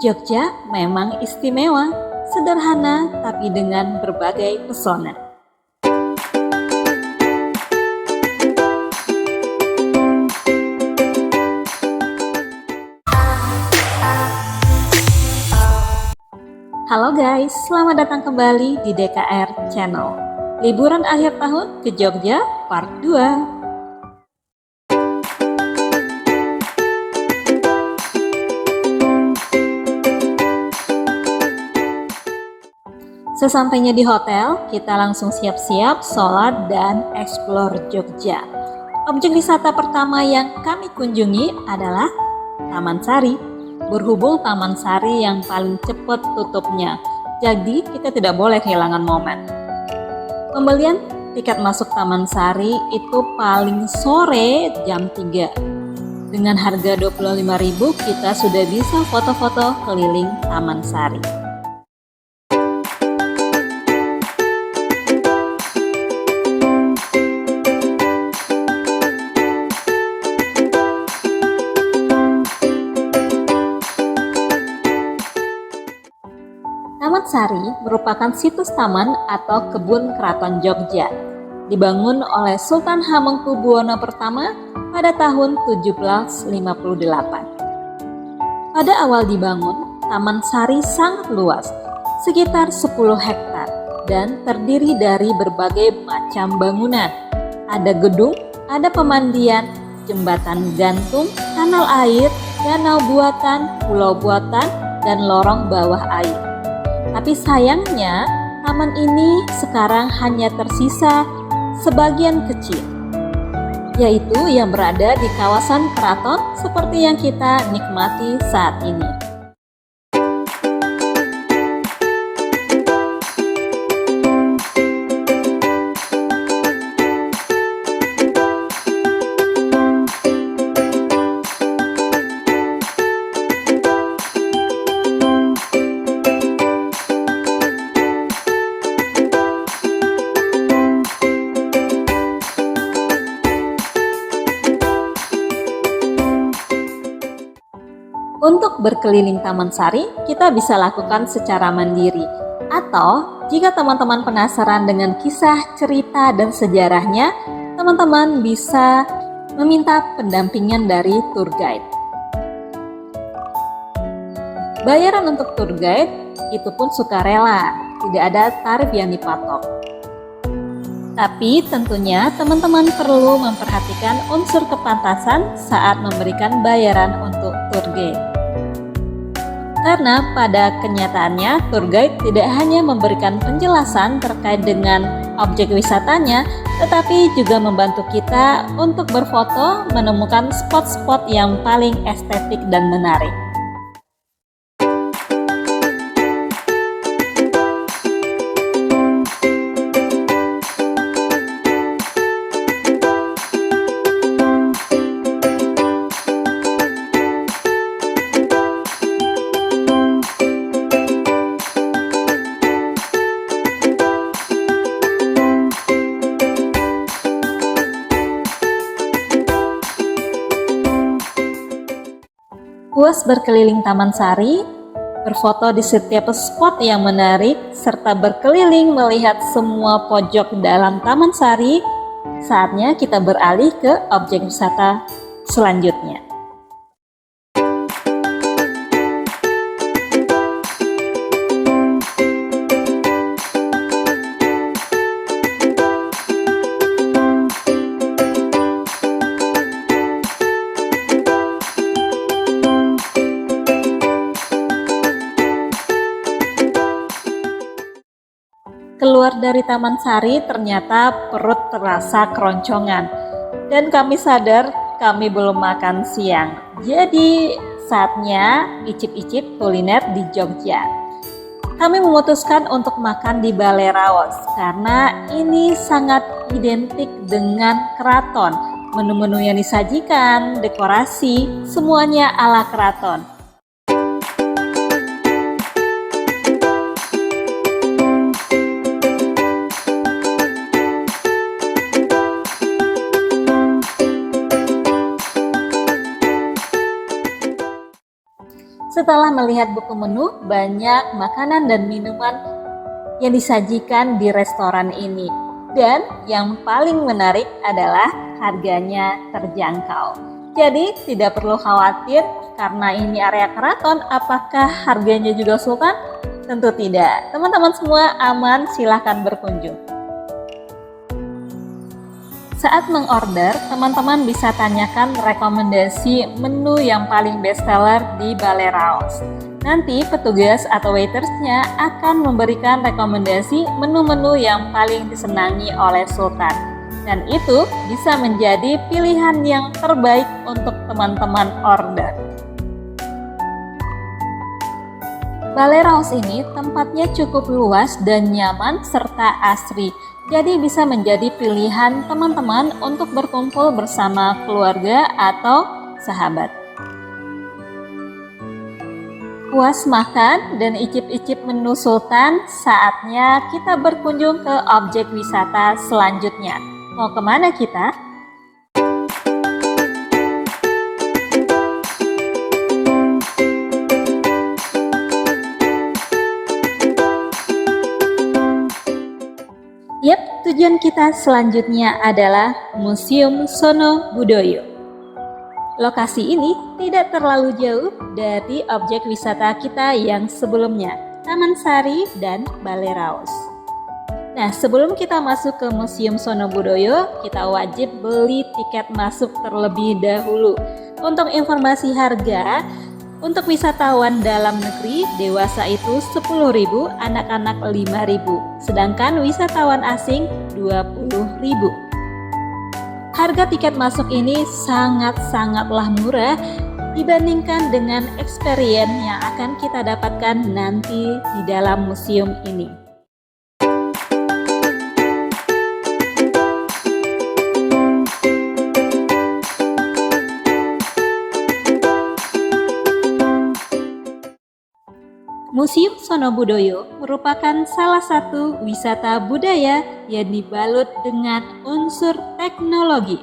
Jogja memang istimewa, sederhana tapi dengan berbagai pesona. Halo guys, selamat datang kembali di DKR Channel. Liburan akhir tahun ke Jogja Part 2. Sesampainya di hotel, kita langsung siap-siap sholat dan explore Jogja. Objek wisata pertama yang kami kunjungi adalah Taman Sari. Berhubung Taman Sari yang paling cepat tutupnya, jadi kita tidak boleh kehilangan momen. Pembelian tiket masuk Taman Sari itu paling sore jam 3. Dengan harga 25.000 kita sudah bisa foto-foto keliling Taman Sari. Taman Sari merupakan situs taman atau kebun keraton Jogja, dibangun oleh Sultan Hamengkubuwono I pada tahun 1758. Pada awal dibangun, Taman Sari sangat luas, sekitar 10 hektar, dan terdiri dari berbagai macam bangunan. Ada gedung, ada pemandian, jembatan gantung, kanal air, danau buatan, pulau buatan, dan lorong bawah air. Tapi sayangnya, taman ini sekarang hanya tersisa sebagian kecil, yaitu yang berada di kawasan keraton seperti yang kita nikmati saat ini. Untuk berkeliling Taman Sari, kita bisa lakukan secara mandiri. Atau, jika teman-teman penasaran dengan kisah, cerita, dan sejarahnya, teman-teman bisa meminta pendampingan dari tour guide. Bayaran untuk tour guide itu pun sukarela, tidak ada tarif yang dipatok. Tapi tentunya teman-teman perlu memperhatikan unsur kepantasan saat memberikan bayaran untuk tour guide. Karena pada kenyataannya tour guide tidak hanya memberikan penjelasan terkait dengan objek wisatanya, tetapi juga membantu kita untuk berfoto menemukan spot-spot yang paling estetik dan menarik. Puas berkeliling Taman Sari, berfoto di setiap spot yang menarik, serta berkeliling melihat semua pojok dalam Taman Sari, saatnya kita beralih ke objek wisata selanjutnya. Keluar dari Taman Sari, ternyata perut terasa keroncongan dan kami sadar kami belum makan siang. Jadi saatnya icip-icip kuliner di Jogja. Kami memutuskan untuk makan di Balai Rawos karena ini sangat identik dengan keraton. Menu-menu yang disajikan, dekorasi, semuanya ala keraton. Setelah melihat buku menu, banyak makanan dan minuman yang disajikan di restoran ini. Dan yang paling menarik adalah harganya terjangkau. Jadi tidak perlu khawatir karena ini area keraton, apakah harganya juga sultan? Tentu tidak. Teman-teman semua aman, silahkan berkunjung. Saat mengorder, teman-teman bisa tanyakan rekomendasi menu yang paling bestseller di Balai Raos. Nanti petugas atau waitersnya akan memberikan rekomendasi menu-menu yang paling disenangi oleh Sultan. Dan itu bisa menjadi pilihan yang terbaik untuk teman-teman order. Balai Raos ini tempatnya cukup luas dan nyaman serta asri. Jadi bisa menjadi pilihan teman-teman untuk berkumpul bersama keluarga atau sahabat. Puas makan dan icip-icip menu Sultan, saatnya kita berkunjung ke objek wisata selanjutnya. Mau kemana kita? Yap, tujuan kita selanjutnya adalah Museum Sono Budoyo. Lokasi ini tidak terlalu jauh dari objek wisata kita yang sebelumnya, Taman Sari dan Balai Raos. Nah, sebelum kita masuk ke Museum Sono Budoyo, kita wajib beli tiket masuk terlebih dahulu. Untuk informasi harga, untuk wisatawan dalam negeri, dewasa itu 10.000, anak-anak 5.000, sedangkan wisatawan asing 20.000. Harga tiket masuk ini sangat-sangatlah murah dibandingkan dengan experience yang akan kita dapatkan nanti di dalam museum ini. Museum Sono Budoyo merupakan salah satu wisata budaya yang dibalut dengan unsur teknologi.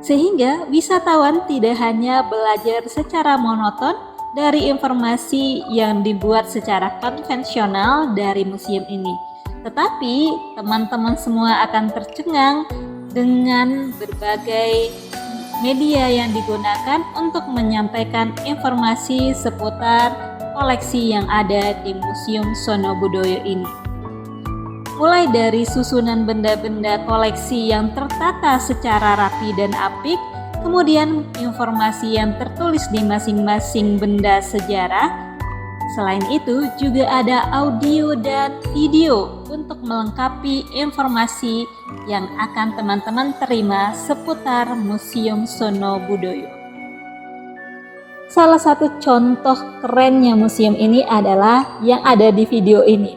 Sehingga wisatawan tidak hanya belajar secara monoton dari informasi yang dibuat secara konvensional dari museum ini, tetapi teman-teman semua akan tercengang dengan berbagai media yang digunakan untuk menyampaikan informasi seputar koleksi yang ada di Museum Sono Budoyo ini. Mulai dari susunan benda-benda koleksi yang tertata secara rapi dan apik, kemudian informasi yang tertulis di masing-masing benda sejarah. Selain itu, juga ada audio dan video untuk melengkapi informasi yang akan teman-teman terima seputar Museum Sono Budoyo. Salah satu contoh kerennya museum ini adalah yang ada di video ini.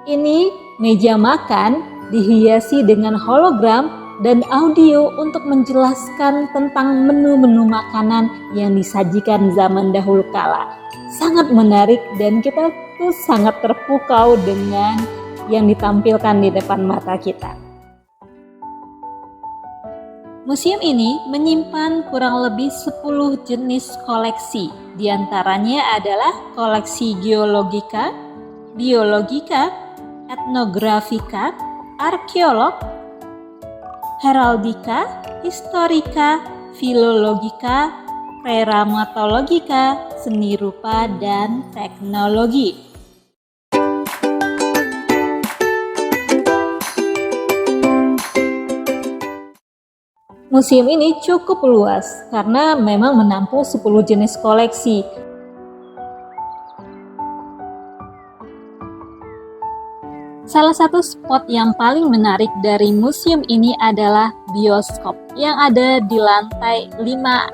Ini meja makan dihiasi dengan hologram dan audio untuk menjelaskan tentang menu-menu makanan yang disajikan zaman dahulu kala. Sangat menarik dan kita tuh sangat terpukau dengan yang ditampilkan di depan mata kita. Museum ini menyimpan kurang lebih 10 jenis koleksi. Di antaranya adalah koleksi geologika, biologika, etnografika, arkeolog, heraldika, historika, filologika, keramatologika, seni rupa, dan teknologi. Museum ini cukup luas karena memang menampung 10 jenis koleksi. Salah satu spot yang paling menarik dari museum ini adalah bioskop yang ada di lantai 5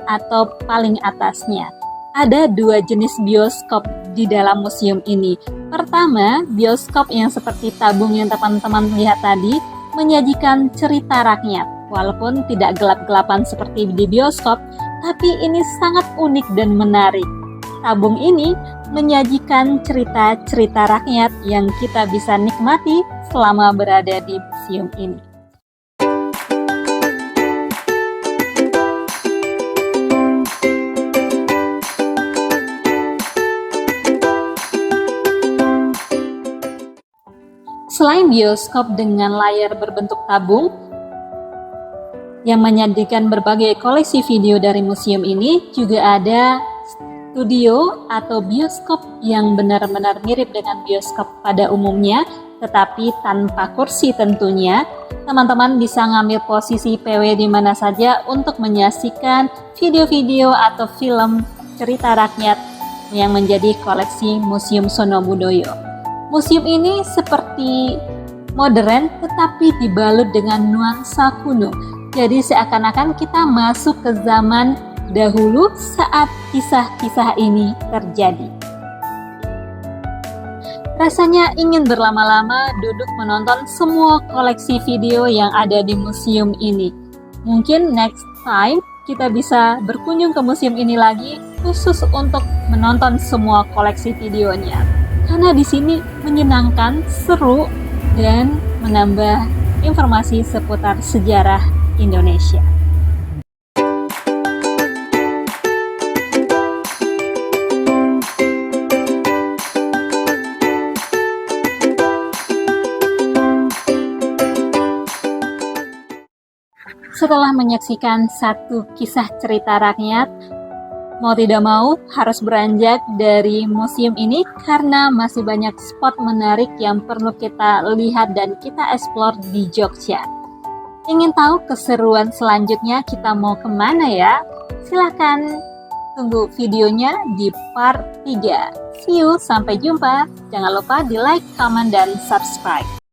atau paling atasnya. Ada 2 jenis bioskop di dalam museum ini. Pertama, bioskop yang seperti tabung yang teman-teman lihat tadi menyajikan cerita rakyat. Walaupun tidak gelap-gelapan seperti di bioskop, tapi ini sangat unik dan menarik. Tabung ini menyajikan cerita-cerita rakyat yang kita bisa nikmati selama berada di museum ini. Selain bioskop dengan layar berbentuk tabung yang menyajikan berbagai koleksi video dari museum ini, juga ada studio atau bioskop yang benar-benar mirip dengan bioskop pada umumnya, tetapi tanpa kursi tentunya. Teman-teman bisa ngambil posisi PW di mana saja untuk menyaksikan video-video atau film cerita rakyat yang menjadi koleksi Museum Sonobudoyo. Museum ini seperti modern tetapi dibalut dengan nuansa kuno. Jadi seakan-akan kita masuk ke zaman dahulu saat kisah-kisah ini terjadi. Rasanya ingin berlama-lama duduk menonton semua koleksi video yang ada di museum ini. Mungkin next time kita bisa berkunjung ke museum ini lagi khusus untuk menonton semua koleksi videonya. Karena di sini menyenangkan, seru, dan menambah informasi seputar sejarah Indonesia. Setelah menyaksikan satu kisah cerita rakyat, mau tidak mau harus beranjak dari museum ini karena masih banyak spot menarik yang perlu kita lihat dan kita explore di Jogja. Ingin tahu keseruan selanjutnya kita mau kemana ya? Silahkan tunggu videonya di part 3. See you, sampai jumpa. Jangan lupa di like, comment, dan subscribe.